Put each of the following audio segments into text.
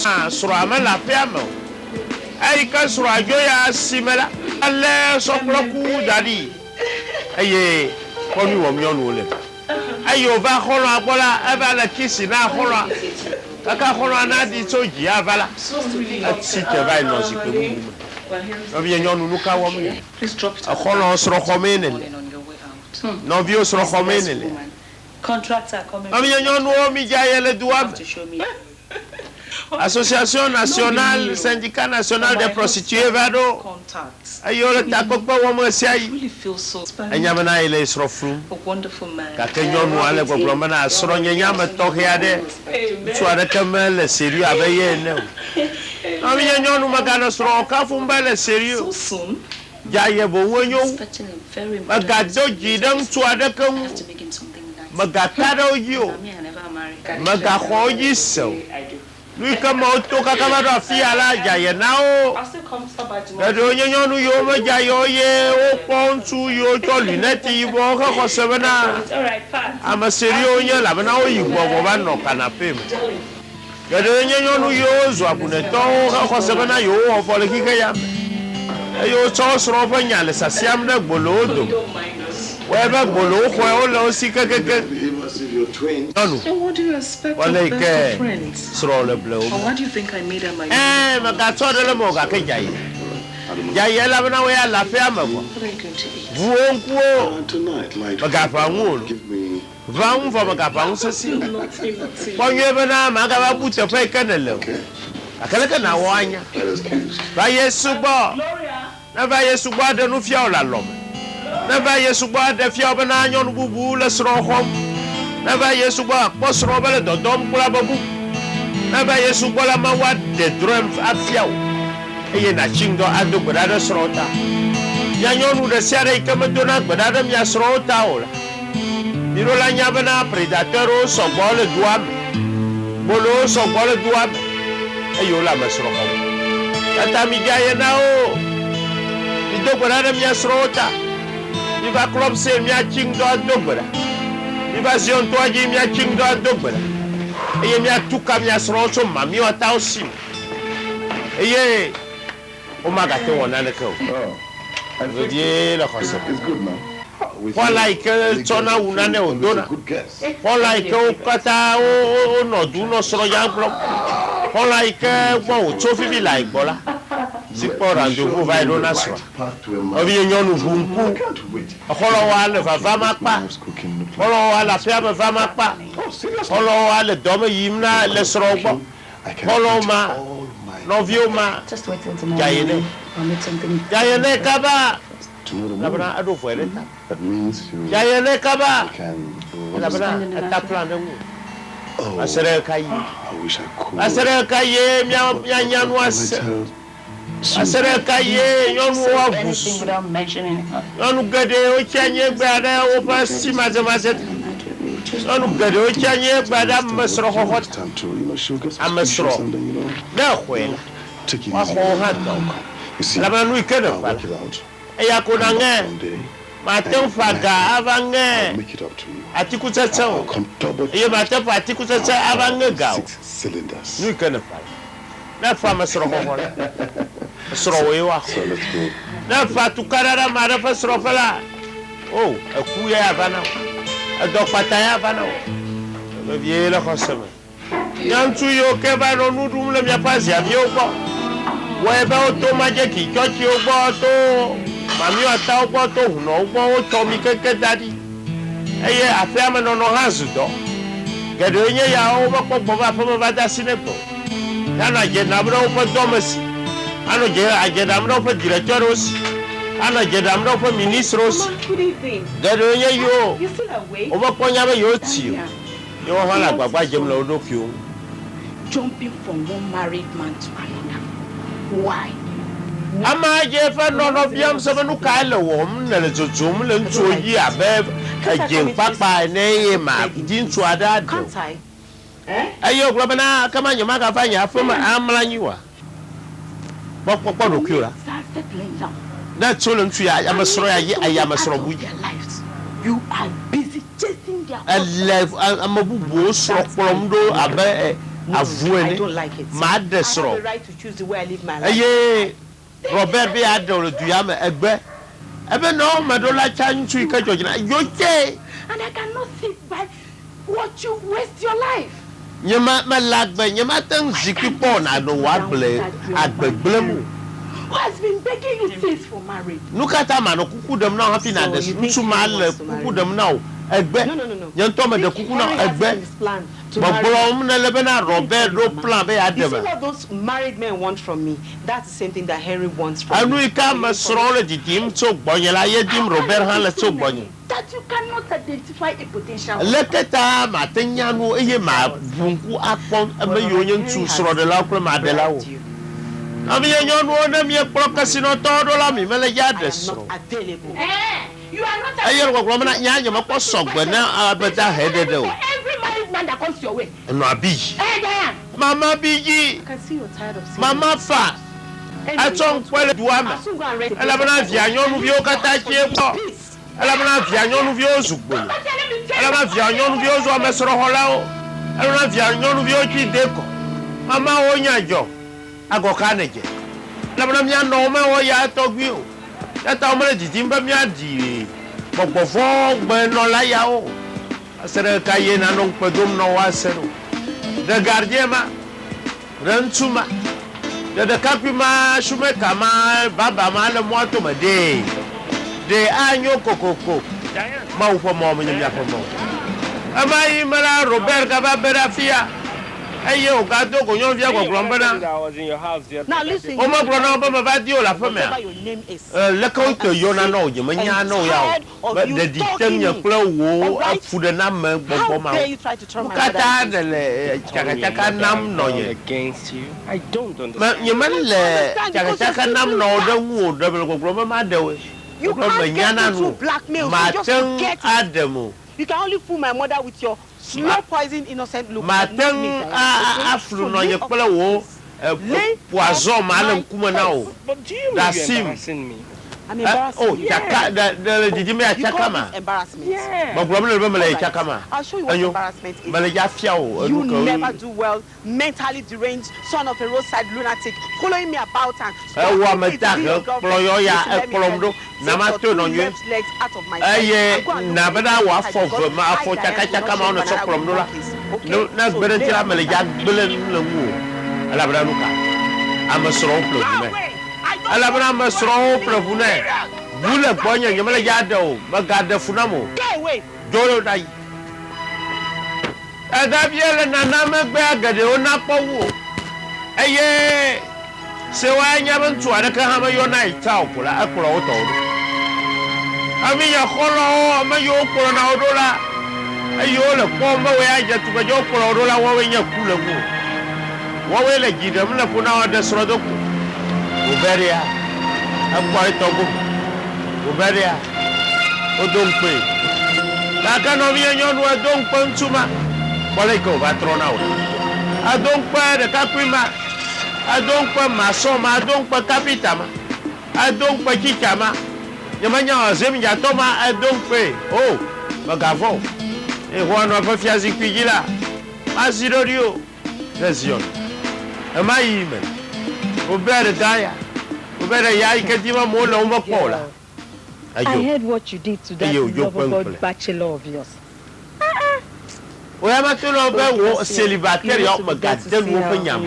Surama la fiamo. Ay ka surajo ya simela. Ale sokloku dadi. Aye, koni wo mi onu le. Ayo va kholo abola aba la kisi na kholo. Kaka kholo na di soji avala. Ati te vai no sikemu. Obi nyonu nuka wo mi. Please drop it. Kholo sro khomene. No vio sro khomene. Contracts are coming. Obi nyonu o mi jayele duam. To show me. Association nationale, syndicat national des prostituées Vado. Contacts. Ayo ta kokpa wo mo I siai. really feel so Anyamana ile srofru. a wonderful man. Ka kenyonu ale kokpa mana asro nyama tokia de. Tuare kamele sérieux abaye ne. Ami nyonu magana sro ka fumba le So sérieux. soon. Jaye bo wonyo. Expecting him very much. Magado jidam tuare kam. I have to make him something nice. Magataro yo. I mean, I never married. Magahoji so. I do. Lui kama otoka kama do fi ala jaye nao. I'll still come stop by tomorrow. Edo nyonu yo ma jayo ye o pontu yo to luneti bo ka ko sebana. It's all right, Pat. Ama serio nye la bana o yigbo bo ba no canapé. Edo nyonu yo zo abune to ka ko sebana yo o fo le kike ya. Eyo to sro fa nyale sasiam de gbolodo. Don't mind us. We ba gbolo ko o lo sikekeke. Nonu. So what do you expect Well, of like, best of friends? Sro le blo. Or what do you think I made her my Magato de le mo ga ke jaye. Jaye la bana we ala fe amako. What are you going to eat? Vuonkuo. Tonight, like, Magapangulo. give me. Vamos for magapangu sasi. Nothing. Ponye bana magaba bute fe kanele. Okay, Akale kana wanya. let us choose. Ba Yesu bo. Na ba Yesu bo de no fia ola lom. Na ba Yesu bo de fia bana nyon bubu le sro khom. Na ba Yesu bo akpo sro bele dodom kula babu. Na ba Yesu bo la ma wa de drum afia o. Eye na chingo ado gbada sro ta. Ya nyonu de siare ikemedo na gbada mi sro ta o. Miro la nyabana predateur o so bole duam. Bolo so bole duam. Ayo la masro ko. Tata mi gaye na o. Mi do gbada mi sro ta. Mi va club se mi chingo ado gbada. Mi va zion to aji mi chingo ado gbada. Eye mi atuka mi sro so ma mi o ta o sim. Eye o ma ga te wona le ko. Oh, Vedie la khosa. it's good now. With Wala you, ike tsona unane it's a odona. good guess. Wala ike okata o no du no soro yanklo. Wala ike gbo o to fi bi la igbola. Si po rendezvous va do na so. Path to a man. Obi nyonu bunku. I can't wait. Okolo wa le va ma pa. Mom's cooking the Okolo wa la fia me va ma pa. Oh, seriously? Okolo wa le do me yimna le soro gbo. I can Follow eat ma. all my No view ma. Just wait till tomorrow. Jayene. I'll make something. Jayene kaba. tomorrow La morning. bana ado fo eleta. That means you Jayene kaba. can. La bana ta plan de mu. Oh, Asere kai. I wish I could. Asere kaye mia nyanu Let me ase. tell Asere kaye nyonu wa Anything bus. without mentioning it. Nyonu gade o chanye gbada o pa si mazamase. Nyonu gade o chanye gbada mesro ho hot. time to, she'll get I'm a suspicious straw. and then, Na khwela. take it Wa easy. ho hat. You see, La bana nu ikede I'll fa. work it out. E ya ko na nge. One day, Ma tem faga I'll avange. make it up to you. Atiku I'll tsetse. come double. E ma te fa atiku tsetse avange ga. 6 cylinders. Nu ikede fa. Na fa mesro ho hot. Mesro we wa. So let's go. Na fa tukarara ma da fa sro fala. Oh, aku ya bana. Do pataya bana. Le vie la khosema. Yantu yo ke ba no nudum le mia pasi avio ko. We ba o to maje ki ko ti o gbo to. Mami o ta o gbo to no gbo o to mi keke dadi. Eye afi ame no no hanzu do. Gedo nye ya o ba ko ba fa ba da sinepo. Ya na je na bro o do mesi. Ano je aje na bro fa director os. Ano je na bro fa ministre os. Good evening. Gedo nye yo. You still awake? O ba ko nya be yo ti o. Yo hala gbagba jem lo do ki o. Jumping from one married man to another. Why? Ama je fa no no biam se nu ka le wo m ne le tutum le ntu yi abe ajen papa ne ye ma di ntu ada do. Can't I? Ayo glo bana kama nyama ka fa nya fa ma amla nyiwa. Pokpo no kura. Started laying down. Na tolo ntu ya amasoro ya ye ayamasoro bu. Their lives. You are busy chasing their Alive amabubu soro kolom do abe I don't like it. Ma I have desro. the right to choose the way I live my life. Aye, Robert be adol duyame egbe. Ebe no madola chanchu ka jojina. Yoje. And I cannot sit by watch you waste your life. Nyema malagbe, nyema tang zikipo na do wable agbegbelemu. Who has been begging you since for marriage? Nukata mano kuku dem na happy na des. Nsuma le kuku dem na egbe. No. Yanto me de kuku na egbe. But na lebena Robert do plan be You see adeba. what those married men want from me? That's the same thing that Henry wants from me. Anu ika masro le didim so gbonyela ye dim Robert han le so gbonye. That you cannot identify a potential. Leketa matenya no eye ma bunku akpon ebe yo nye ntu sro de la kro ma de la wo. Ami ye nyonu na mi ekpokasi no todo la mi mele ya de sro. Available. You are not Ayer ko na nya nya makọ sogbe na abeta hedede o. every married man that comes your way. No abi. Mama biji. I can see you're tired of seeing Mama fa. Aton kwele duama. Ela bana via nyonu bi o kata chie po. Ela bana via nyonu bi o zugbo. Ela bana via nyonu bi o zo amesoro hola o. Ela bana via nyonu bi o chi deko. Mama o nyajo. Agoka neje. Ela bana mi ano ma o ya togbi o. Ya ta o mele jitimba mi adi. Pogbofo gbe no la ya o. Asere kaye na no pedum no wa sero. De gardien ma. Rentuma. De kapima shume kama baba ma le moto ma de anyo kokoko ma ufo mo me nya ko mo amai mara Robert ka ba berafia aye o ga do ko nyon via ko grombana now listen. o ma brona ba ma ba di o la feme Your name is. le ko to yo na no je nya no ya de di tem nya klo wo afu de na me gbogbo ma How dare you try to turn my kata mother de le chaka nam no ye against you. I don't ma understand. ye man le chaka nam no de wo de gbogbo ma de we You can't get into blackmail. So just forget it. Adamu. You can only fool my mother with your slow poison innocent look. Mateng aflu no ye pele wo poison ma le kuma na o. But do you know That's you're him. embarrassing me? I'm embarrassed. Oh, chaka the did me You chaka call ma. this embarrassment? Yeah. Ma problem le be me Alright. chaka ma. I'll show you what Ayo. embarrassment is. Me le ja fia o. You never do well, mentally deranged, son of a roadside lunatic, following me about and Wa me ta pro yo ya ekolom do na ma to no nwe. Aye na beda wa fo ma afo chaka ma no so kolom do la. No na gbere tira me le ja gbele le wu. Ala beda luka. Amesro plo me. Ala beda amesro plo ne. Bule bonya nyamele ja de o, ma ga de funamo. Go away. Jolo dai. Adabiele na na megbe agade o na powo. Eye se wa nya bantu ada ka ha ma yo na ita opula akura o to. Ami ya kholo ma yo opula na odola. Ayo le ko ma we aje tu ba jo opula odola wo we nya kula wo. Wo we le gidam na kuna o de srodo ku. Uberia. Akwa itogo. Uberia. Odompe. La cano viene no Odompe ntuma. Qual ko va trona o. Adompe de kapima. Adompe masoma, Adompe kapitama. Adompe chichama. Nyamanya zemi ya toma Adompe. Oh, bagavo. E hoano fa fiazi kwigila. Asirorio. Lesion. Ama ime. Ubere daya. Ubere ya iketima mo lo mo pola. I heard what you did to that lovable bachelor of yours. We have to know about celibatere of my God. Then we can yam.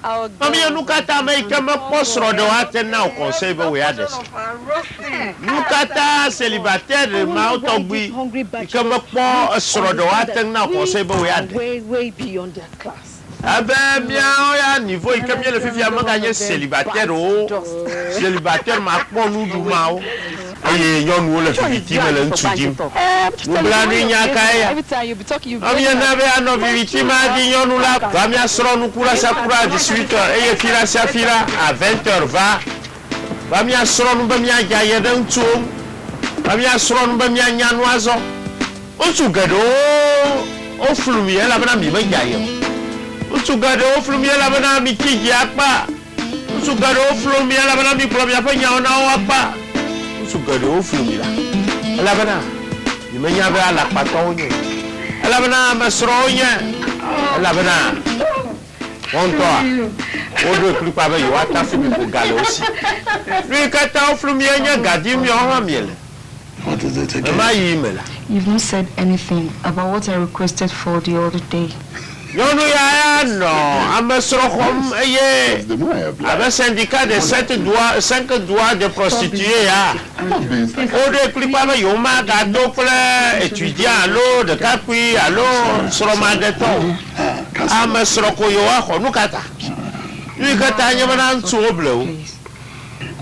Mami, you look at that, make them a post road or now, conserve we had this. Look at that celibatere, mouth of we become a poor srodo or now, conserve we had way beyond their class. Abe miao ya niveau ikamye le fifi amaka nye célibataire o célibataire ma pon nu du mao aye nyon wo le victime le ntujim wo bla ni nyaka ya Every time you be talking, you ami na be ano victime di nyon la ba mi asro nu kura sakura à 18h eye fira sa fira à 20h va ba mi asro nu ba mi ajaye de ntum ba mi asro nu ba mi anyanu azo o tu gado o flumi ela bana mi ba jaye Usugade o flumi la bana mi kiji apa. Usugade o flumi la bana mi problem apa nya ona o apa. Usugade o flumi la bana. Ni menya be ala patonye. La bana masronya. Elabena. On toi. On doit plus pas you are taffing pour galer aussi. Lui quand t'as offert mienne gardi mi en miel. What is it again? Ma email. You've not said anything about what I requested for the other day. Non ya no, amesrohom eye. The more I apply. Avec syndicat de 5 doigts de prostituées ya. I'm not being sarcastic. On doit plus pas you ma gado pour étudiant allo de capui allo sur mandaton. Amesroko yo a nukata. Lui kata nyamana ntsoblo.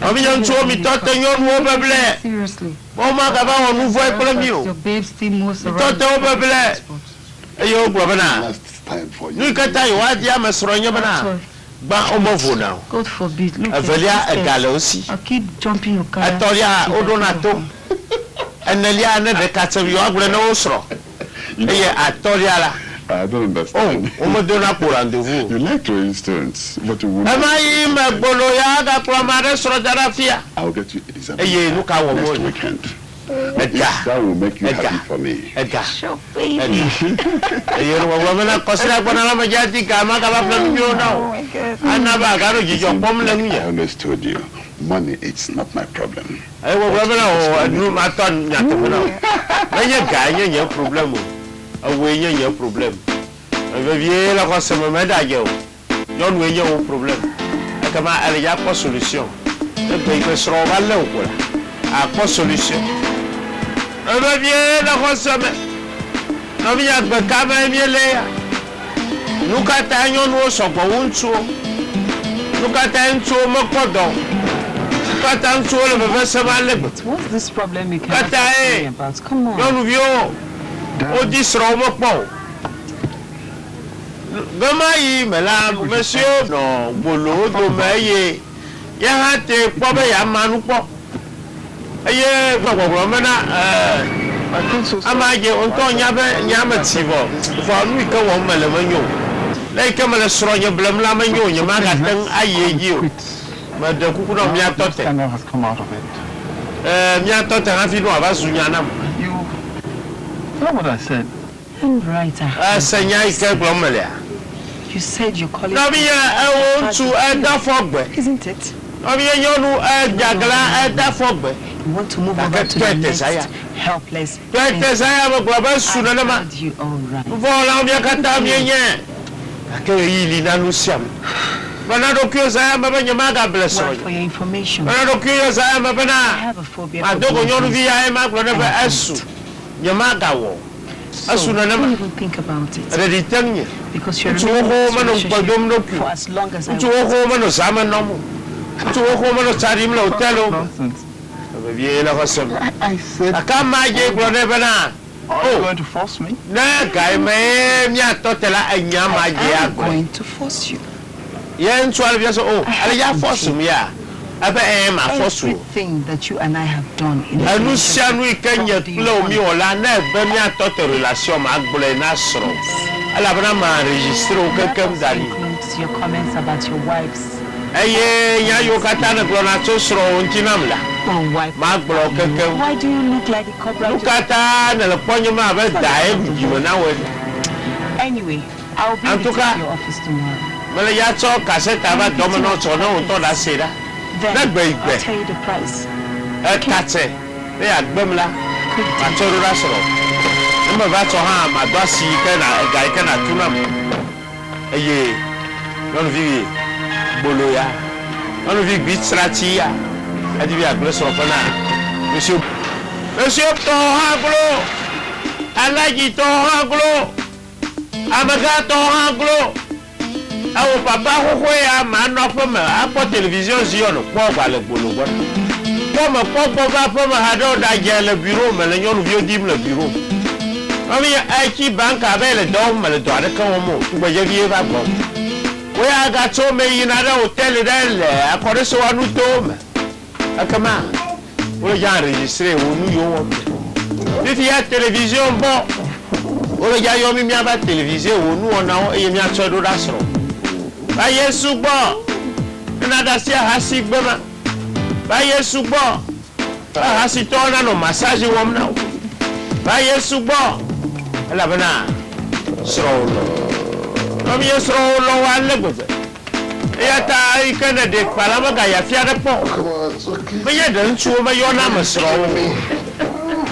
Ami nso mi tote nyon wo beble. Seriously. Bon ma gaba on nous voit pour le mieux. Your babe still moves around. Tote wo beble. Eyo globana. Last time for you. Lui kata yo adi amesro nyamana. Ba omovo now. God forbid. Look Avelia at egale aussi. I'll keep jumping your car. Atoria odonato. Enelia ne de katem yo agule no osro. Eye atoria la. I don't understand. Oh, on me donne pour rendez-vous. You like to instance, but you won't. Amayi me bolo ya ga promare sro darafia. I'll get you Isabel Eye look how next we weekend. Edgar. That will make you Edgar. happy for me. Edgar. Sure, baby. Eye no wa mena kosra bona la majati ka ma ka ba plan yo now. Anaba ga ro jijo pom la I nuya. understood you. Money, it's not my problem. Eye wa mena o adu ma ton nya to na. Eye ga nya problem. Awe nya problem. Ave vie la ko se me medaje o. Yon we nya problem. Kama ale ya pas solution. E pe ko sro ba le o ko. A pas solution. Ave vie la ko se me. No vi ya be ka ba mi le ya. Nuka ta nyon wo so ko untu. Nuka ta ntu mo ko do. Nuka ta ntu le be se ba le. What's this problem you Kata, can't tell me about? Come on. Yon vio. O di sro mo po. Gamayi mela monsieur no bolo do meye. Ya hate po be ya manu po. Eye gbogbo mena amaje onto nya be nya mativo. Fo nu ka wo mele manyo. Lai ka mele sro nya blem la manyo nya ma ga tan aye ji o. Ma de kuku no mia tote. Has come out of it. Mia tote ha fi no aba sunya nam. You know what I said? Right. Senya ike glomele. You said you're calling. No be e won to e da fogbe. Isn't it? No be yonu e jagla e da fogbe. You want to move over to the next helpless. Desire mo global suna na ma. You all right? Vola mi akata mi nye. Akere yili na lusiam. Bana do kyo za ma banya ma ga bless Well, you. for your information, Bana do kyo za ma I bana. have a phobia. Ma do go nyonu vi ya ma glo na ba asu. Nyama ga wo. Asu na na Don't ma. even think about it Ready tanye. because you're Ntu in ho a ma no kwadom no relationship ku. for as long as I Ntu want. ho ma no sama no mo. Ntu ho ma no tari mla hotel o. Nonsense. Ba vie la ko sem. I said, Aka ma je glo na bana. are you going to force me? Na kai me mi atotela anya ma je I'm agbo. going to force you. Yen twelve years old. Ale ya force me ya. Abe ma force o. Everything that you and I have done in a Anu sia relationship, nu ikenye what do you plo mi want? ola na ebe mi atote relation ma agbole na soro. Ala bana ma enregistrer o That kekem also dali. includes your comments about your wives. Eye ya yo kata na glo na to soro ontinam la. Oh, wife. Ma agbolo kekem. Why do you look like a cobra? Nu kata na le ponye ma be dae bujimo na we. Anyway, I'll be En with tout you cas, at your office tomorrow. Mele ya to cassette aba domino to na on to da seda. Then That way, I'll tell you the price. E kate. Ne agbemla. Ma to ro ra soro. Mbe ba to ha ma do si ke na ga ke na tunam. Eye. Non vi bolo ya. Non vi bitrati ya. Adi bi agbele soro fa na. Monsieur to ha glo. Alaji to ha glo. Amaga to ha glo. Awo papa ho ya ma no fa ma apo television si yo no po gba le bolo gbo. Po ma po ma ha do da je le bureau me le nyonu vi dim le bureau. Ami aiki bank abele do me le do ade kan mo gbo je vie ba gbo. We aga to me yin ada hotel del akore so anu to me. Akama. O ya enregistrer o nu yo wo. If ya television bo. O ya yo mi aba television o nu ona o ye mi a to do da so. Ba Yesu gbo. Na da si ahasi gbema. Ba Yesu gbo. Ahasi to na no massage wo na. Ba Yesu gbo. Ela bana. Sro. Comme il sera au loin, le bébé. Et à ta icône de Palamaga, il y a fier de pont. Mais il y a d'un tour, mais il y en a un sera.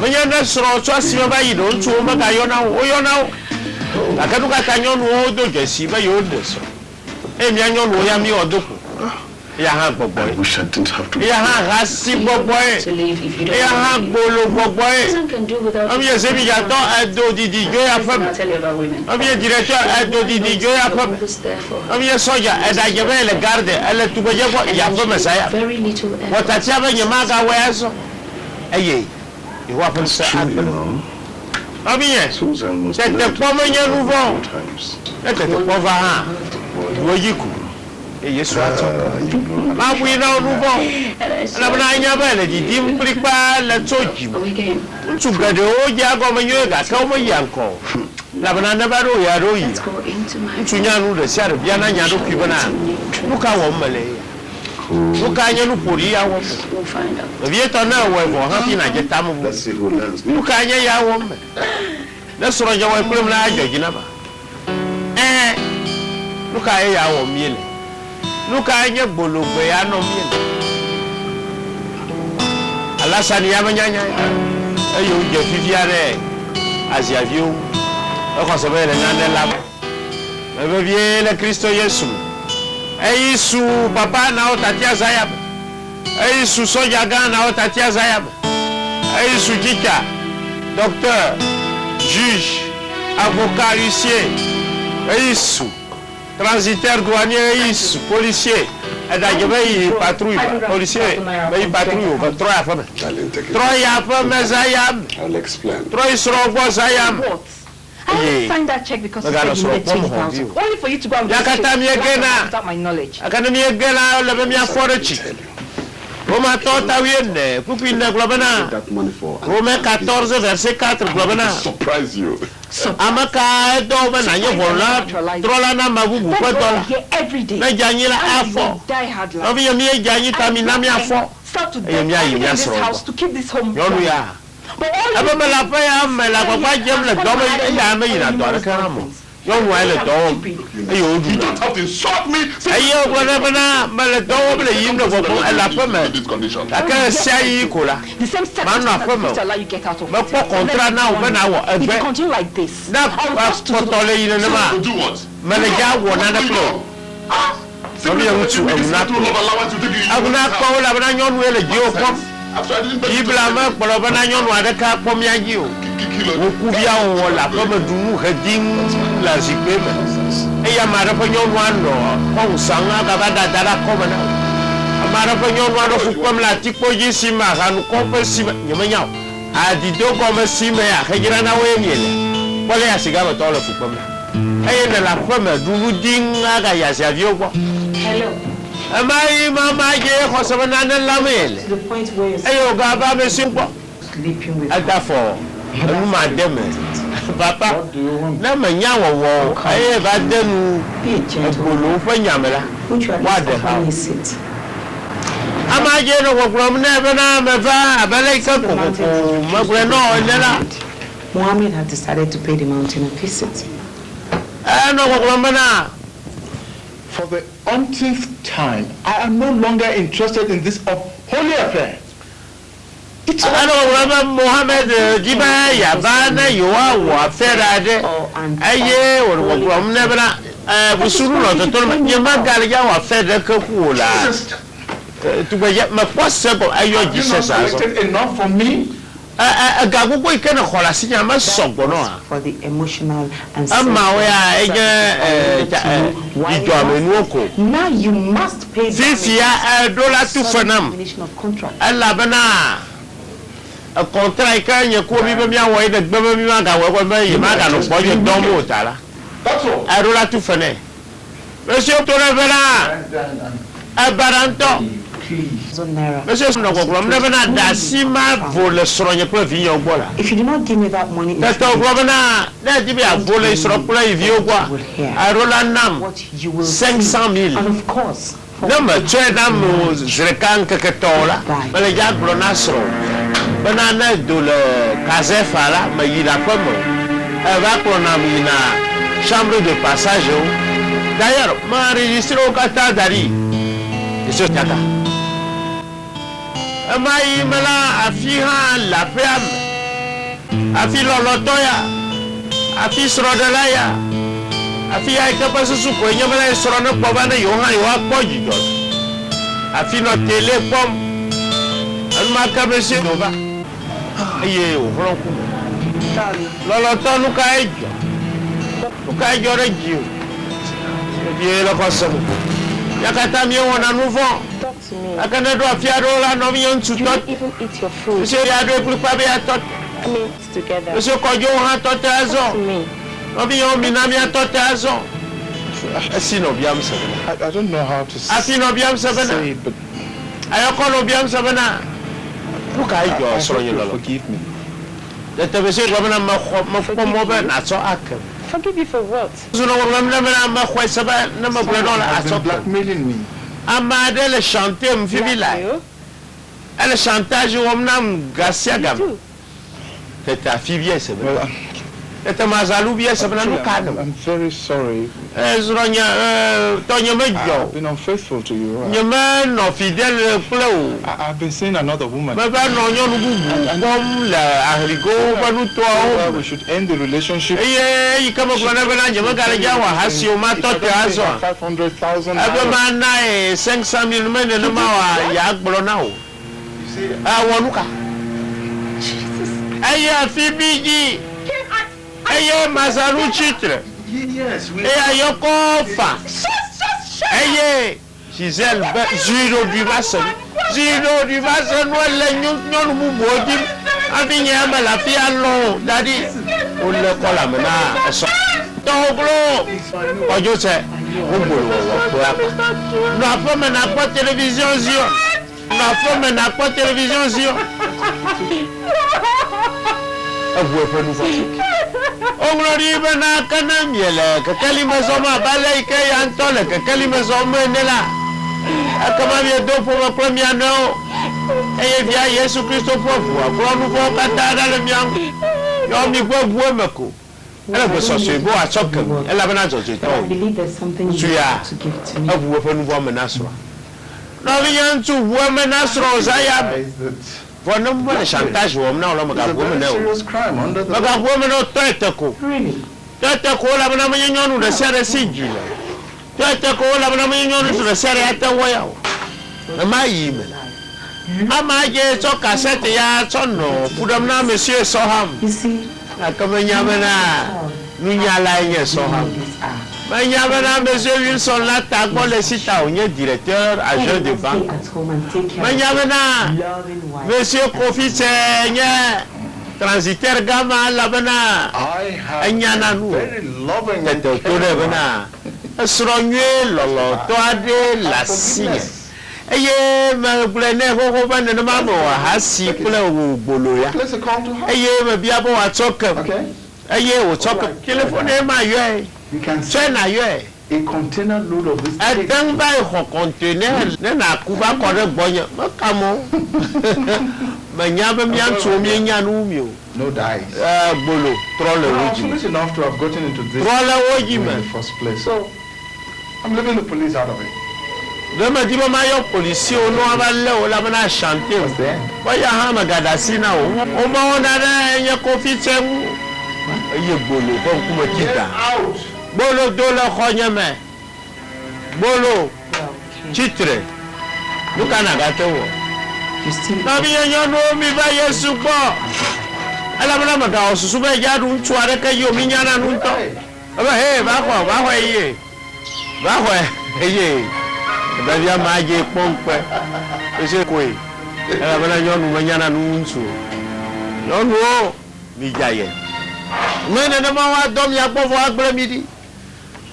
Mais il y en a sera, soit si on va y don't tour, mais il y en a, oh, you know. La Kanuka Canyon, oh, do just see my old this. Et bien, you know, Yami or Doku. I wish I didn't have to. Rasi boy. To leave if you don't Bolo boy. Person can do without I'm yes, if you got a do di go I'll from. tell you about women. I'm your director, I do di go from. Who's there for her. I'm your soldier, and I give a guard, I let to go ya Messiah. Very little effort. What I tell you, Maga wears. Hey, you happen to happen. I mean, yes, Susan must set the woman you move on. times. Let the over where you could. Yes, now we know move on. And I said, La Bragna Bella di Dimplipa, la Toji. we came. Together, oh, Jago Manuga, come Yanko. La Banana Baro, Yaroi. Let's go into my Tunyanu, the Shad of Yana Yadu Kibana. Look how Malay. Look at you, Puria. We'll find out. The Vietnam, where happy I get time. Let's see who learns. Look at you, woman. That's what you will put like you never. Look at your meal. Look at your bulu, where I know me. Alasani Yamanya, you get 50 as your view. A conservator and love. Le Cristo Yesu. Eisu papa na otatia zayab. Eisu sojaga na otatia zayab. Eisu kika. Docteur, juge, avocat, huissier. Eisu transitaire douanier, eisu policier. Et d'ailleurs, patrouille, policier, mais patrouille, 3 femmes. Darling, take it. 3 femmes zayab. I'll explain. 3 seront zayab. What? I didn't sign that check because you Magana said you needed soro, 20,000. pomo Only for you to go and Yakata mi egena. without my knowledge. Academia Gala, la mia forechi. Roma tota wienne, pupine globana. That money for. Rome 14 verset 4 globana. Surprise you. Amaka do bana ye vola, trola na mabubu That's kwa what I dola. hear every day. Na janyila afo. Die hard life. Obi mi janyi tami na mi afo. Start to Eh, beg mi ayi, mi in this asoro. house to keep this home. Yonu ya. But all Aba you mala pa ya mala kwa kwa jem le do me ya me ina do ara karamo. Yonu wa le do. Ayo You du. don't have to insult me. Ayo kwa bana mala do le yimdo kwa la pa me. This condition. Aka sai kola. the same Man, no, circumstances no. to allow you get out of Me po kontra na o bana wo If you egbe. continue like this, Na I'll rush to potole yin na ma. Do what? Me le ja wo na na klo. Simply you because you to- make I'm not- this little allowance, you think you Aguna ko la bana nyonu ele ji o kom. After I didn't pay you Ibla me polo bana nyonu ade ka kom ya ji o. Wo ku bia o la ko me dunu hedin la zikbe me. E ya mara ko nyonu ando. Ko sanga ka ba da dara ko na. Amara ko nyonu ando fu kom la tipo ji sima kan ko pe sima nyama nyao. A di do ko me sima ya hejira na we miele. Pole ya siga ba to le fu kom la. E ne la ko me dunu dinga ga ya sia vio ko. Hello. Amai mama je ko so na na la mele. To the point where you're Ayo ga ba me simpo. sleeping with Ada for enu ma deme. Papa, na me nya wo aye ba denu be a gentle. ebolo fa nyamela. Which one What is the hell? offering a seat? Ama je no ko from na be na me va abele ka ko ko magre no lela. Mohammed had decided to pay the mountain a visit. No ko from na. For the umpteenth time, I am no longer interested in this holy affair. It's Ano ko Muhammad jiba ya ba na yo wa fera de. Aye wo ko from na be na busuru no to to me ma gal ya wa fera ka ku la. Tu ga ya ma posse ko ayo Have you Jesus not aso. collected enough from me? Gago ko ikena khola sinya ma sogbo no a. For the emotional and Ama we a ijo amenu oko. now you must pay Sisi ya dollar tu fanam. termination of contract. Alla bana a contract ka nye ko mi be mi awo ide gbe mi ma ga we ko me yi ma ga no poje don mo tala. That's all. A dollar tu fane. Monsieur to le bana a baranto. Naira. Monsieur no ko ko me bana da sima vole sronye ko vi yo gbola. If you do not give me that money, in Tato exchange, globana na jibi a vole sro kula vi yo gwa. A rola nam what you will 500,000. and of course, for Nama cioè namu zrekan ke tola bale ja glonasro banana do le kazefa la ma yina komo e va klonam yina chambre de passage. D'ailleurs, m'a enregistré au Qatar d'Ari. Et ce Qatar. M'a y mela afihan la peam. Afi lolotoya. Afi srodelaya. Afi ay kapasu suko nyamela srona pobana yoha yoha pojido. Afi no télé pom. Alma kabese nova. Aye o franco. Loloto no caijo. No caijo regio. Bien la passamo. Yakata mi wona nouveau. Talk to me. Akana do afia do la no mi on You tutot. didn't even eat your food. Monsieur ya do plus be atot. I mean, it's together. Monsieur kojo ha tot Talk to azo. me. No mi on minami atot azo. Asino biam sabana. I don't know how to Asino biam sabana. say it, but Ayoko no biam sabana. Look I I go hope so you you lolo. forgive me. That the monsieur gomna ma be na so ak. Forgive you for what? Zuno ngomna ma khwa saba na ma bula no la You've been aso. blackmailing me. Amade le chanter mfibila. Blackmail? Elle chantage omnam gasia gam. You do. C'est ta fille bien c'est Well, vrai. Et ma zalou bien c'est actually, no kan. I'm very sorry. Ezronya tonya I've mejo. been unfaithful to you. Right? Nyema no fidèle pleu. I've been seeing another woman. Baba no nyo nubu bom la ahrigo banu to Well, o. we should end the relationship. Eye ikama kwana bana nyema gale jawa hasio mato te azo. 500,000. Abe mana 500,000 mene no ma wa ya gboro na o. Wonuka. Eye afibiji. Eye mazaru chitre. Yes, we Eye ayoko fa. Eye Gisèle zero du vasen. Zero du vasen no le nyon mu bodim. Abi nyama la fi allo dadi. O le kola mena eso. Toglo. Ojo se. O bolo wo po apa. No apo mena po télévision zio. No apo mena po télévision zio. Abu po nu fa. Onglori bana kana miele ka kalima zoma balai ka yantole ka kalima zoma nela akama mi do pour la première no e via Yesu Christo pofu akro nu fo kata dale miam yo mi gbo gbo meko ela be so se bo achokam ela bana jojo But I to believe there's something you Suya. have to give to me. abu fo nu fo menasro no vi yantu wo menasro zaya Is that fo no mo chantage wo na lo it's maka a gbo very mena o serious crime under the maka law. gbo mena to eteko Really? tete ko la bana manya nyonu de sere sijile tete ko la bana manya nyonu de sere ata woya o ma yime ama je to cassette ya tono fudam na monsieur Soham You see, akamanya bana nunya la nye Soham these are. manya bana monsieur Wilson la ta ko le sita onye directeur agent de Stay banque at home and take care manya of bana your loving wife. monsieur Kofi Senye transitaire gama la bana I have Anyana a nu. very loving and tete to caring le wife. bana esronye lolo to ade la signe eye ma blene ho bana na ma mo hasi kula wo gbolo ya Place a call to her. eye ma bia bo atokem Okay? eye wo tokem telephone ma yo e You can see chena yo e a container load of this cake. edan ba ho container ne na kuba kore gbonya makamo ma nya ba mi anto mi nya no mi o No dice. gbolo trole I'm woji foolish enough to have gotten into this trole woji in me the first place. So, I'm leaving the police out of it. dema di ma yo police o no aballe o la bana chanter What's there? boya ha magada sina o ma ona na nye Kofi Temu eye gbolo ko kuma Get kita out! gbolo do le khonyeme gbolo Well, chitre luka na gato wo you still. na bi yan no mi ba Yesu po ala bana maga osusu be jadu ntu are ka yo mi nyana nu nto aba he ba ho iye ba ho iye da bia ma je pompe ese koi ala bana yonu ma nyana nu ntu yonu o mi jaye mene na ma wa dom ya povo agbre midi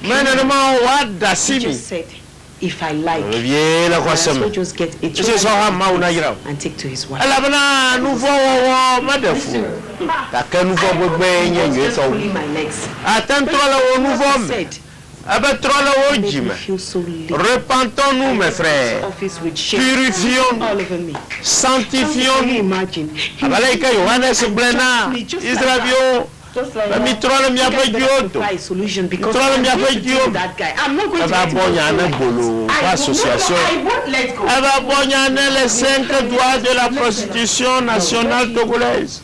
mene na ma wa You dasimi just said, if I like, bien la I also kwasema just get a ese so ha ma una yira and take to his wife. ala bana nu fo wo madefu ka ka nu fo gbegbe yen ye Just so pulling my legs. attention wo nu fo me Said, abetrole wo made me jime feel so late. repentons-nous mes frères Office with shit purifions all over me. Can you sanctifions-nous imagine? abalaika Yohanes blena Israelio Just like Mais mi trole mi ape dioto. a solution because Trole I'm mi going ape to deal dio. with that guy. I'm not going to Eva let him go. Bognane bolo association. I won't let go. Eva Bognane les 5 doigts de la prostitution nationale togolaise.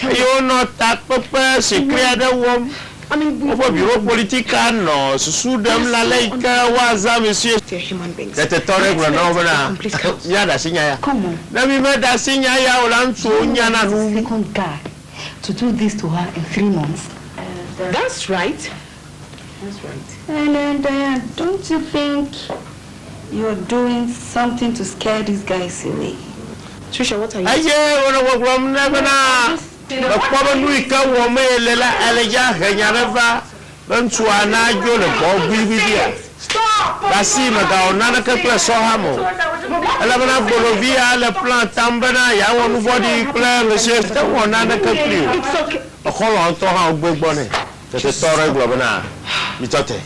Yo no tak pepe secret de wom. I mean, Au bureau politique non, sous dem la laika waza monsieur. they're human beings. Tete tore gro no bana. Nya da sinya ya. Come on. Na mi me da sinya ya olantu nya na nu. Second guy to do this to her in 3 months. That's right. That's right. And Diane, don't you think you're doing something to scare these guys away? Trisha, what are you Aye, wona wo gro na bana. Ba kwa nu ika wo me lela eleja henya reva. Bantu ana jo le bo bibia. Ba si ma da onana ka kle so ha mo. Ala bana bolovia le plan tambana ya wonu body plan le se ta onana ka kli. It's okay. Okolo to ha gbogbo ni. Tete tore glo bana. Mi tote.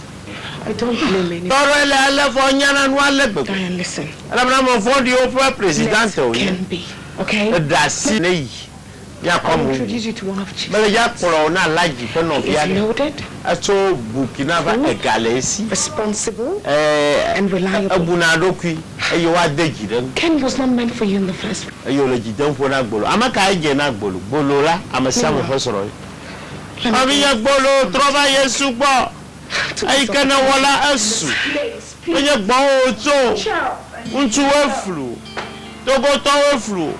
I don't blame anyone. Tore le ale fo nyana nu ale gbogbo. Diane, listen. Ala bana mo fo di o president o ni. Can be. Okay? Da si nei. Ya I'll komu. introduce you to one of Chief's. Bele ya kporo na laji fe no He's bia. loaded, Aso Burkina ba egalesi. responsible, and reliable. Abuna dokui eyo wa deji den. Ken was not meant for you in the first place. Eyo le jidan fo na gbolo. Amaka eje na gbolo. Gbolo la amasa mo fe soro. Ami ya gbolo troba Yesu gbo. Ai kana wala asu. Onye gbo oto. Untu weflu. Togo to weflu.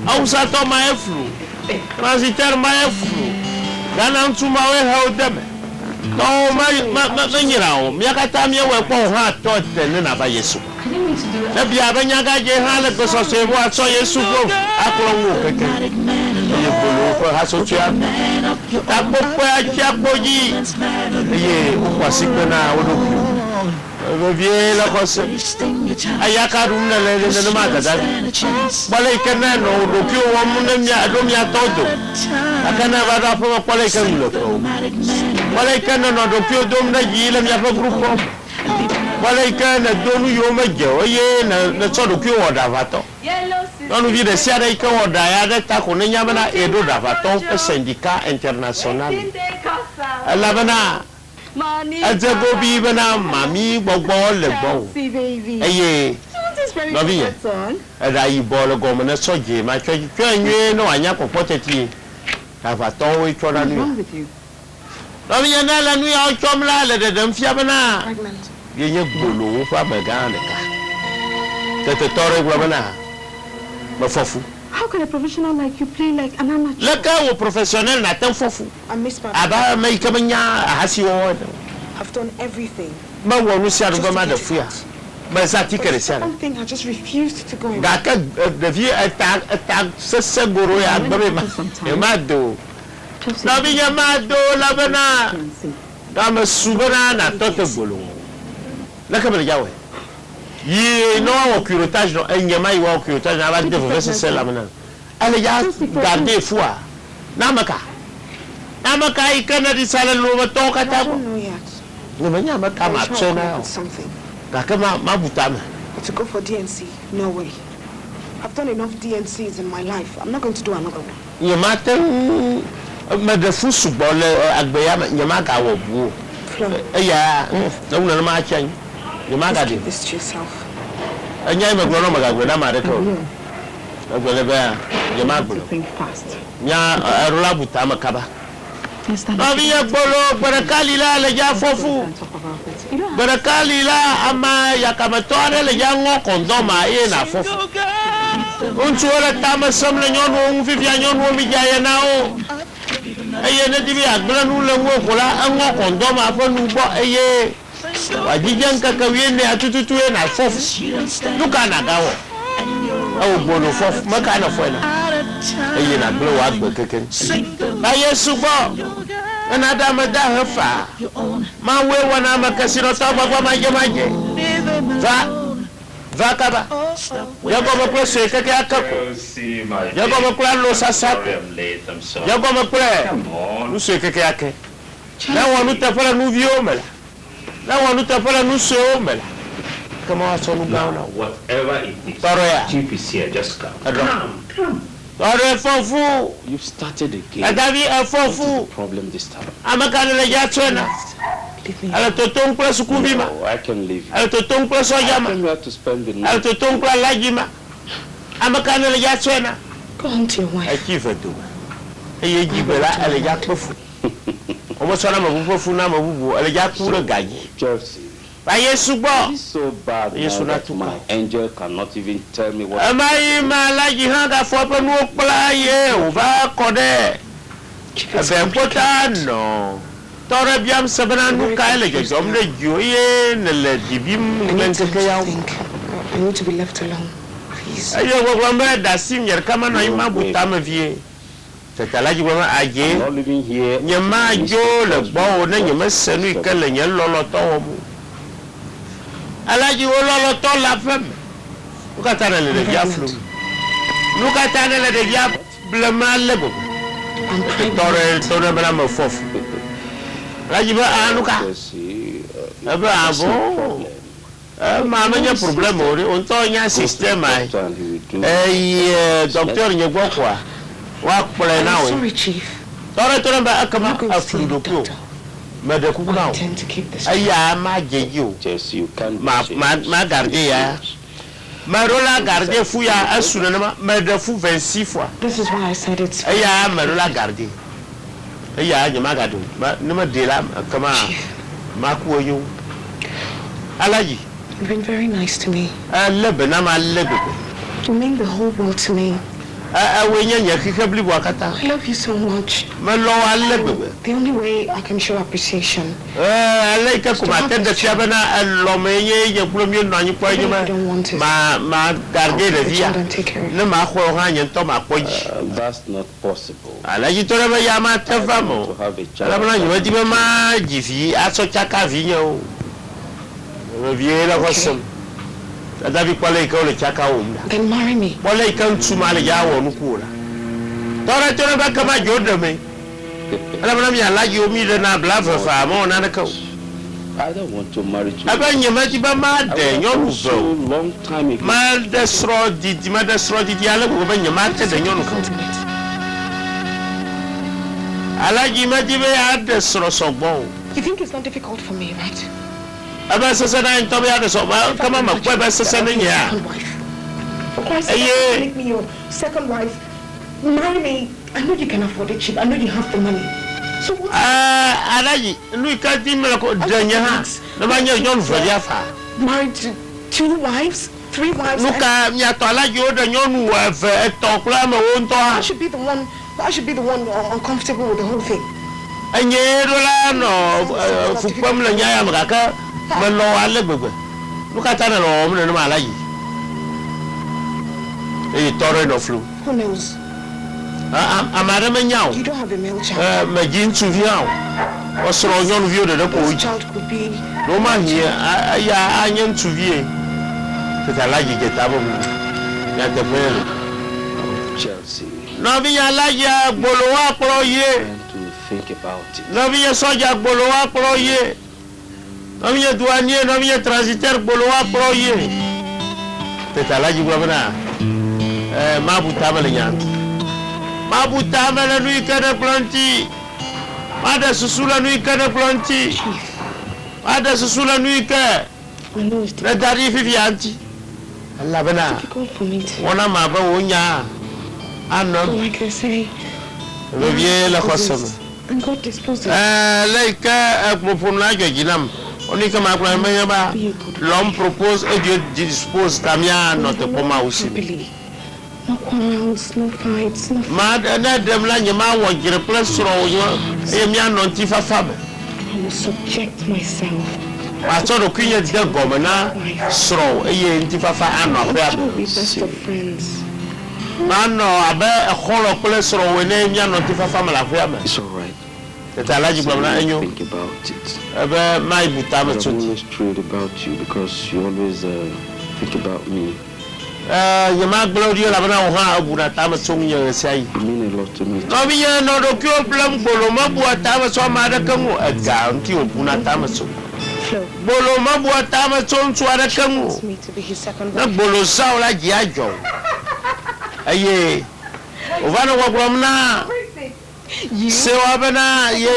Ausa to ma eflu. Transiter ma eflu. Gana untu ma we ha odeme. No ma nyira o. Mi akata mi we po ha to tene na ba Yesu. Na bia ba nyaga je ha le ko so se bo aso Yesu go. Akoro wo keke. Ye bolo ko ha so tia. Ta popo acha poji. Ye kwa sikena odoku. Vie la cosa ayaka rumna le ma da bale kana no do ki o mun mia do mia todo akana va da fo bale kana lo bale kana no do ki o do na yile mia fa gruppo bale kana do nu yo ma je o ye na so do ki o da va to no nu vi de sia dai ka o da ya da ta ko ne nyama na e do da va to syndicat international la bana Azego bi bana mami gbogbo le gbo. See, baby. Eye. This very No be. son. Ada ibo le go na soje ma twenwe no anya popoteti. Ka fa to we chora What's ni. wrong with you? No bi na la nu ya chomla le de dem fia bana. Pregnant. Ye nye gbolo fa be ga le ka. Tete tore gbo bana. Ba fofu. How can a professional like you play like an amateur? Le ka wo professionnel na tan fofu. I miss my Aba mai kamanya hasi wo. I've done everything. Ma wo nu sia do ma da fia. Ma sa ti kere sia. One thing I just refused to go in. Gaka devia attack sese goro ya gbe ma e ma do na bi ya ma do la bana da ma subana na toto golo la ka bele jawe yi no wa curotage no enye ma yi wa curotage na ba de fo sese la bana ale ya garder foi na maka i kana di sala lo ba to ka I ta don't know yet. ni ma nya ma ka ma I'm sure I'll come tsena up with something. ka ka ma butama But to go for DNC, no way. I've done enough DNCs in my life. I'm not going to do another one. Yamatan me fu sugbon le agbeya yama ka wo bu Flo, ya na una ma chan yama ka just di keep this to yourself. anya me gbo no ma ga gbe na ma de to agbe ba yama gbo Think fast. nya rola buta ma kaba Yes, stand na up. bi ya gbolo barakali la le ja fofu And talk about it. You don't have barakali la ama ya kama to ale le ja ngo kondo ma ye na fofu untu wala tama samle nyon wo fi fi nyon wo mi ja ya na o eye ne dibi agbla nu le wo kola anwo kondo ma fo nu bo eye wajijan ka kawie ne atututu e na fofu duka na gawo awo bono fofu maka na fo na eye na gbe wa gbe keken ba Yesu bo na da ma da hafa ma we wana makasiro to baba maje va kaba yago ma ko se keke akako yago ma ko lo sasa yago ma ko nu se keke ake na wonu ta fara nu vio mela na wonu ta fara nu se o mela kama wa so nu gauna Whatever it is, Paroya. Chief is here, just come. Adon. Come. Tore fofu. You've started again. Adavi What is the fofu. problem this time? Amakana le jatwena. Leave me. Ala totong kula sukuvima. No, I can leave you. Ala totong kula I sojama. came here to spend the Ala night. totong kula lajima. Amakana le jatwena. Go home to your wife. Akifa tu. Eye jibela ala jakpofu. Omo sona mabufu na mabubu ala jakura gaji. Chelsea. Ba Yesu bo. It's so bad Yes, now not that to my come. angel cannot even tell me what. Amayi ma laji hanga fo pe nu okpla ye o ba kode. Ebe kota no. Tore biam sabana nu ka ele je jom le joye ne le dibim I ngen need time ke ya. to think. I need to be left alone. Please. Ayo go gombe da sim yer kama no ima buta ma vie. Tata laji goma I'm aje. not living here. Nyama jo le gbo na nyama senu ikele nye lolo to wo mu. Alaji wo lolo to la fem. Ukata na le dia flu. Nukata na le dia blema lebo. I'm pregnant. Tore bana ma fofu. Alaji ba anuka. Chelsea, Ebe that's no abo. problem. Ma nya problem ori on to nya system ai. Doctor and he will do. Doctor nye gwo kwa. Wa kpole na I'm we. sorry, Chief. Tore ba I'm akama not going to see the afrudo ko. doctor. Me de kuku I na. intend to keep this. Aya ma jeji o. Chelsea, you can't. Ma garde ya. Ma rola garde fu ya asuna na ma de fu 26 fois. This is why I said it's. Aya ma rola garde. Aya nya ma garde. Ma ma de la kama ma ku oyo. Alaji. You've been very nice to me. Lebe na ma lebe. You mean the whole world to me. We nya kike bli bo akata. I love you so much. Ma lo wa lebe. The only way I can show appreciation. Ale ka kuma tenda siabana lo me ye kulo mi no anyi kwa I don't want to. ma garde de The via. child and take care of it. Ne ma ko ha nya to ma koji. That's not possible. Alaji to ba ya ma I tefa want mo. to have a child. Ala bana nyuma ti ma jifi aso chaka vinya o. Me vie la kosem. Ada bi kwale ka ole chaka o mda. Then marry me. Kwale ka ntuma le ya wo nu kula. Tore ba kama jodo me. Ala bana mi alaji o mi de na blava fa mo na na ka. I don't want to marry you. Aba nyama ti ba ma de nyonu So vo. long time ago. Ma de sro di ala ko ba nyama te de nyonu ka. Alaji ma ti be ya de sro sogbo. You think it's not difficult for me, right? Aba sasa na ntobe ya de so ba kama ma kwa ba sasa na nya. Second wife. For Christ's Hey, sake, make me your second wife. Marry me. I know you can afford it, Chief. I know you have the money. So what? Alaji nu ka ti me ko de nya ha. Na ba nya nyonu vo ya fa. Married to 2 wives, 3 wives. Nu ka nya to alaji o de nyonu wa fe to kula ma wo nto I ha. should be the one. I should be the one uncomfortable with the whole thing. Enye do la no fu pam la nya ya ma ka ma lo ale gbegbe. Nu ka ta na lo mo na ma alaji. Tore no flu. Who knows? Amara me nyao. You don't have a male child. Ma jin tu viao. O sro nyonu vio de ko This oji. child could be. No ma hie ya anyen tu vie. Tata alaji je tabo mu. Ya te pelo. Chelsea. No bi ya alaji gbolo wa pro ye. Trying to think about it. No bi ya soja gbolo wa pro ye. No bi ya douanier, no bi ya transitaire gbolo wa pro ye. Tata alaji gwa bana. Ma bu tabale nya. Ma bu tabale nu ikade planti. Ma da susula nu ikade planti. Chief, Ma da susula nu ikade. I know it's Na dari fifi anti. Allah bana. difficult for me to. Wona ma ba wonya. Ano. Like I say, Le vie la khosam. and God disposes. Like propose na joginam. Oni kama kwa me ba. L'homme propose et Dieu dispose kamia notre poma aussi. Happily. No quarrels, no fights, no. Ma na dem la nyama wo gire plus ro wo. E mi anonti fa fa be. I will subject myself. Ma so do kunye de gomena sro e ye nti fa fa ano We fa. will be best of friends. Ma no abe e kholo plus ro we na mi anonti fa fa mala fa me. It's all right. Tata alaji gbamna enyo. Think about it. Ebe mai buta me I'm tuti. always straight about you because you always think about me. Yama gloria la bana ha abuna ta ma song ye sai. You mean a lot to me. No bi ye no do kyo blam bolo ma bua ta ma so ma da kanwo aga nti obuna ta ma so. Flo Bolo ma bua ta ma so ntu ada kanwo. wants me to be his second Na wife. bolo sa ola ji ajo. Aye. Ovana wagwamna. Se wabana ye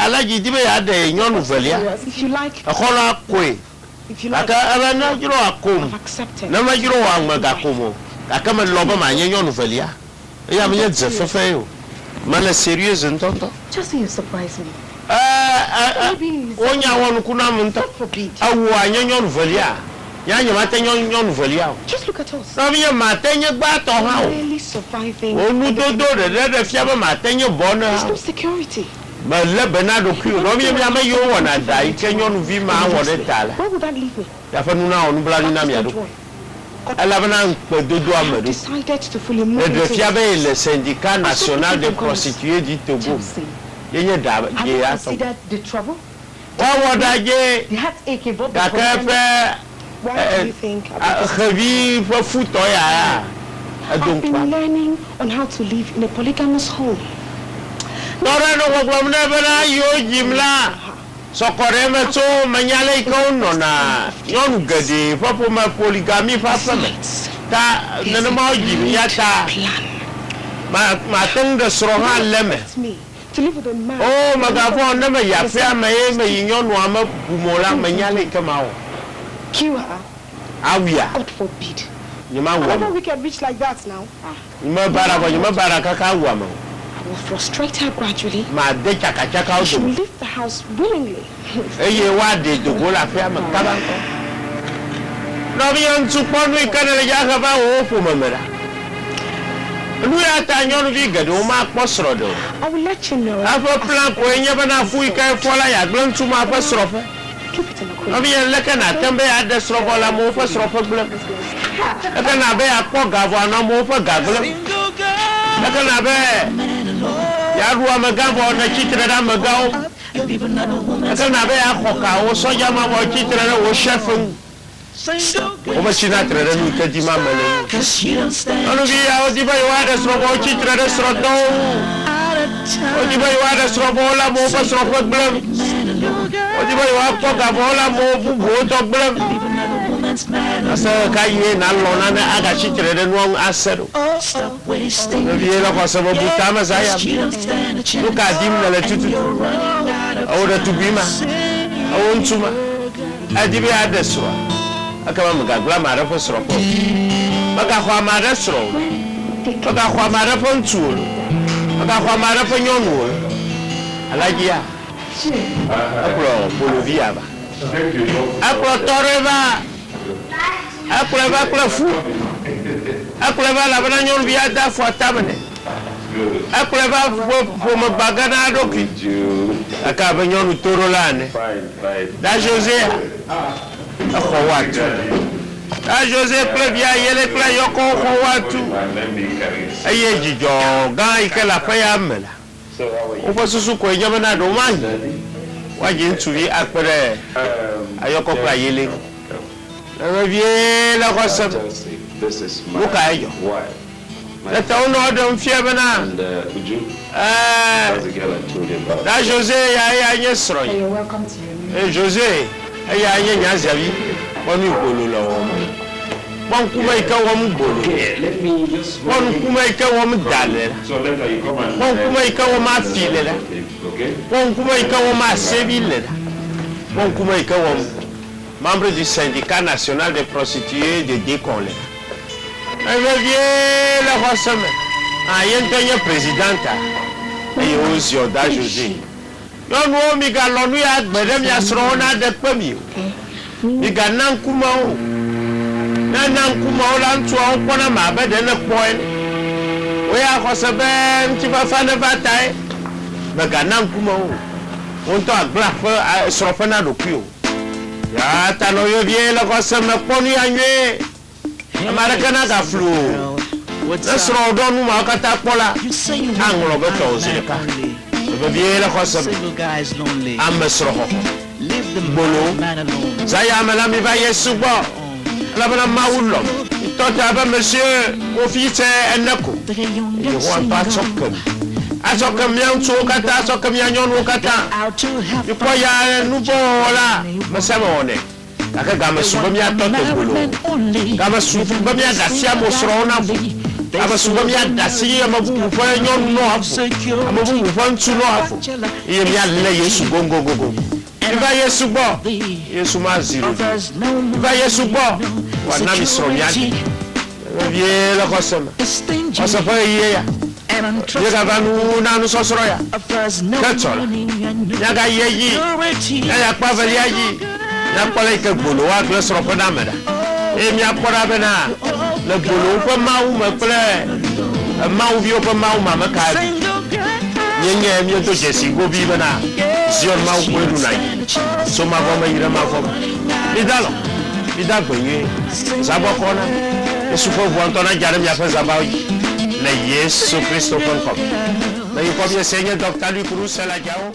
alaji dibe ya de nyonu velia. If you like, Akola kwe. if you like, Aka abana jiro akom. I've accepted. Na ma jiro wa ngma komo. Aka ma loba ma nyonu velia. Ya mye dzefefe yo. Mala sérieux ntonto. Just so you surprise me. Onya wonu kuna munta. Forbid. Awu anyonu velia. Ya nyama nyonu velia. Just look at us. Na mye matenye gba to ha o. Barely surviving. Onu dodo de fiaba matenye bona. There's no security. Ma le benado krio. No mye ma yo wona dai ke nyonu vi ma wona tala. Where would that leave me? Ya fa nuna onu bla ni na mi ado. Ala bana pe dodo amado. Decided to fully move Le into fiaba est le syndicat national des prostituées du Togo. Chelsea, Yenye da have ye you aso. considered the trouble? Wa woda je The heartache involved ka in ka fe Why do you think khabi fa futo ya. I've Adon been pa. learning on how to live in a polygamous home? Tore no ko gbamne bana yo jimla. Sokore me to manyale ko nona. Yon gade fa po ma polygamie fa fa me. Ta nana ma jim ya ta. Ma tang de sroha leme. It's me to live with a man. Oh magafo na me ya fe ma ye me yinyon wa ma bumola manyale kama o. Kill her. Awia. God forbid. Nyima Whenever wa. we can reach like that now, Nyima bara kaka wa ma. I will frustrate her gradually. Ma de chaka o She will do. leave the house willingly. Eye wa de do go la fe ma kaba ko. No bi on tu ponu ikana le ja ka ba o fu ma mera. Lu ya ta nyon vi gade o ma posro do. I will let you know. Afa plan ko enye bana fu ikai fola ya glan tu ma fa srofe. Keep it in a No cool. bi en le kana tembe ya de srofe la mo fa srofe glan. Kana be ya ko gavo na mo fa gaglan. Kana be ya ruwa magavo na chitre da magao. Kana be ya khoka o soja ma bo chitre na o chefun. O ba china tre da nu ke di ma mele. Ono bi ya o di ba wa da srofe chitre da srodo. O di ba wa da srofe la mo fa srofe glan. O di ba wa ko gavo la mo bu go to glan. Asa ka ye na lo na na aga chitre da nu asero. No bi la ko sa bo butama zaya. Luka dim na le tutu. Ora tubima. Awon tuma. Adibi adeswa. Akama magagla mara fo sropo. Baga kwa mara sro. Baga kwa mara fo ntuolo. Baga kwa mara fo nyonu. Alagia. Akro bolovia ba. Akro toreba. Akro fu. Akro la bana nyonu bia da fo tabane. Akro fo mo bagana doki. Akaba nyonu torolane. Da José. Akhowatu. Da José plebia yele kla yoko khowatu. Aye jijo ga ikela paya mela. O fosusu ko enyama na do man. Waje nturi akpere ayoko kla yele. Na vie la kwasam. This is my Look at you. wife. La tawno do mfie bana. And Uju, that's the girl I told you about. Da José ya nyesro. You're welcome to your new. José ya nyazabi. Wonu gbolo lo. Won kuma ika won gbolo. Okay, let me just. Won kuma ika won dalera. So later you come and. Won kuma ika won ma filela. Okay. Won kuma ika won ma sebilela. Won kuma ika won membre du syndicat national des prostituées de Déconlé. Elle vient la semaine. Ah, yentonye présidenta. Et aussi da José. Non no mi ga lonu ya gbede mi asro na de pemi. Mi ga nan kuma o. Na nan kuma o la ntu o kona ma be de ne poen. O ya khosebe nti ba fa ne batai. Me ga nan kuma o. On to agla fa sro fa na dokio. Ya ta no yo vie la khosebe ponu ya nwe. Amarakana ga flu. Na sro do nu ma kata pola. Anglo be to zeka. Be vie la khosebe. Single guy is lonely. Am sro ho. Live the Bolo. man alone. Zaya mala mi va yesu bo. La bana mawulo. Tota ba monsieur office enako. Yo wan pa chokem. Achokem yan chu kata achokem yan yon kata. Out to have Yo po ya nu bo la. Masama one. Aka ga masu ba mi atoto bolo. Ga masu ba mi aga sia mo sro na fu. abasuba mi adasi amabubu fa nyon no afo amabubu fa ntu no afo iye mi alle Yesu gongogogo iba Yesu bo Yesu ma zero iba Yesu bo wa na mi so mi ade vie la kosema osafa iye ya yega banu na no sosoro ya ketola yaga yeyi ya pa vali yi ya pala ke gbolo wa gbe soro fa na meda emi akpora bena le gbolo fa mawu me ple mawu bi o fa mawu ma me ka nyenye mi to jesi go bi bena zion mawu ko du na yi so ma bo me yire ma fo idalo idagbenye sabo kona Yesu ko vo antona jare mi afa zabaw le Yesu Christo kon ko na yi ko bi Seigneur Dr. Luc Roussel la jawo